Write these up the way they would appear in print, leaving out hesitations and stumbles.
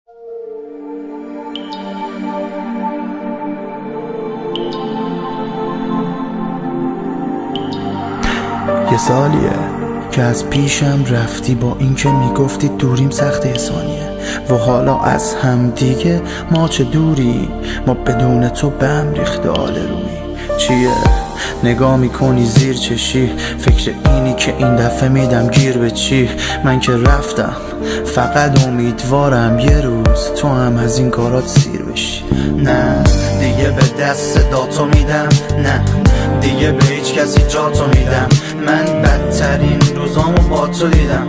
یه سالیه که از پیشم رفتی، با اینکه میگفتی دوریم سخته ثانیه، و حالا از هم دیگه ما چه دوری، ما بدون تو به هم ریخته آل روی. چیه نگاه میکنی زیر چشی، فکر اینی که این دفعه میدم گیر به چی؟ من که رفتم فقط امیدوارم یه روز تو هم از این کارات سیر بشی. نه دیگه به دست داتو میدم، نه دیگه به هیچ کسی جاتو میدم. من بدترین روزامو با تو دیدم،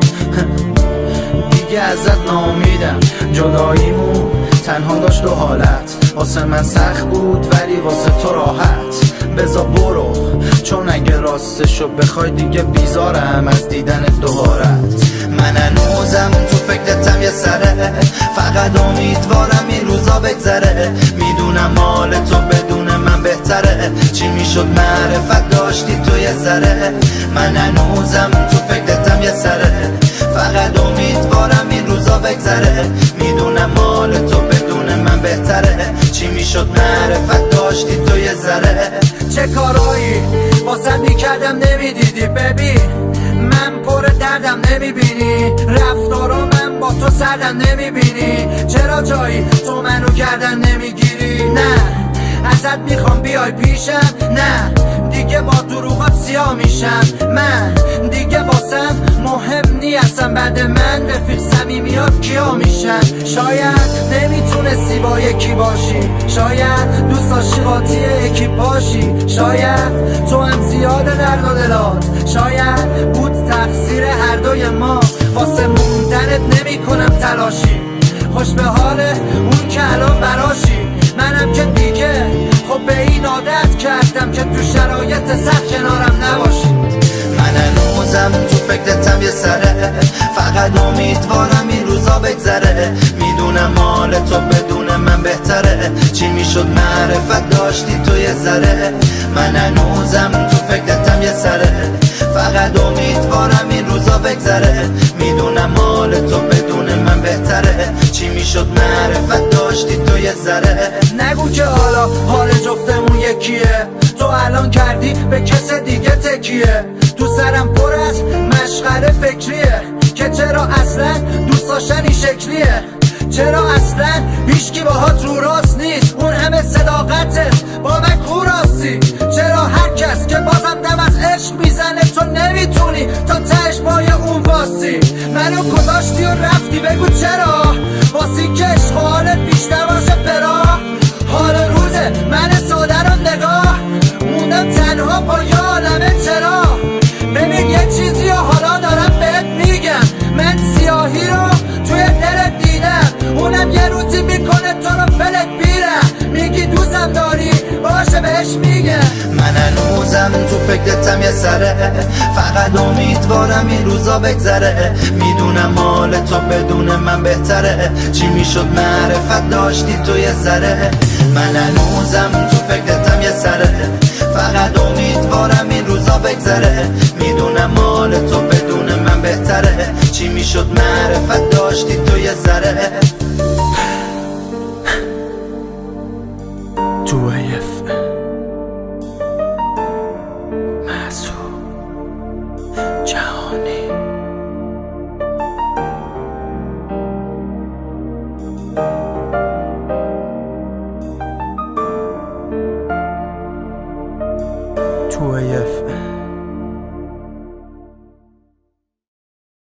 دیگه ازت ناامیدم. جداییمون تنها داشت دو حالت، واسه من سخت بود ولی واسه تو راحت. بذار برو، چون اگه راستشو بخوای دیگه بیزارم از دیدن دوبارت. من هنوزم تو فکرتم یه سره، فقط امیدوارم این روزا بگذره. میدونم حال تو بدون من بهتره، چی میشد معرفت داشتی تو یه ذره. من هنوزم تو فکرتم یه سره، فقط امیدوارم این روزا بگذره. میدونم حال تو بدون من بهتره، چی میشد معرفت داشتی تو یه ذره. چه کارایی واسه میکردم نمیدیدی، ببین من پر دردم نمیبینی، رفتارا من با تو سردم نمیبینی. چرا جایی تو منو گردن نمیگیری؟ نه ازت میخوام بیای پیشم، نه دیگه با دروغات سیاه میشم. من دیگه واسم مهم نیستم، بعد من رفیق صمیمیات کیا میشن. شاید نمیتونستی با یکی باشی، شاید دوست داشتی قاطی یکی باشی، شاید تو هم زیاده درد و دلات، شاید بود تقصیر هر دوی ما. واسه موندنت نمی کنم تلاشی، خوش به حال اون که الان براشی. منم که دیگه خب به این عادت کردم که تو شرایط سخت کنارم نباشی. من هنوزم تو فکرتم یه سره، فقط امیدوارم این روزا بگذره. میدونم حال تو بدون من بهتره، چی میشد معرفت داشتی تو یه ذره. من هنوزم تو فکرتم یه سره، فقط امیدوارم این روزا بگذره. میدونم حال تو بدون من بهتره، چی میشد معرفت داشتی تو یه ذره. نگو که حالا حال جفتمون یکیه، تو الان کردی به کس دیگه تکیه. تو سرم پر از مشغله فکریه که چرا اصلا دوست داشتن این شکلیه، چرا اصلا هیچکی باهات رو راست نیست، اون همه صداقتت با من کو راستی. چرا هر کس که بازم دم از عشق میزنه تو نمیتونی تا تهش با اون واسی. منو گذاشتی و رفتی، بگو چرا؟ واسی که عشق و حالت بیشتر باشه برا. حال روزه من ساده رو نگاه موندم تنها با یه عالمه چرا. ببین یه چیزی و حالا دارم بهت میگم، من سیاهی رو توی دلت دیدم، اونم یه روزی میکنه تو رو فلت بیرم. میگی دوستم داری باشه بهش میگم. من هنوزم تو فکرتم یه سره، فقط امیدوارم این روزا بگذره. میدونم حال تو بدون من بهتره، چی میشد معرفت داشتی تو یه ذره. من هنوزم تو فکرتم یه سره، فقط امیدوارم این روزا بگذره. میدونم حال تو بدون من بهتره، چی میشد معرفت داشتی تو یه ذره. تو محسوب جهانی. تو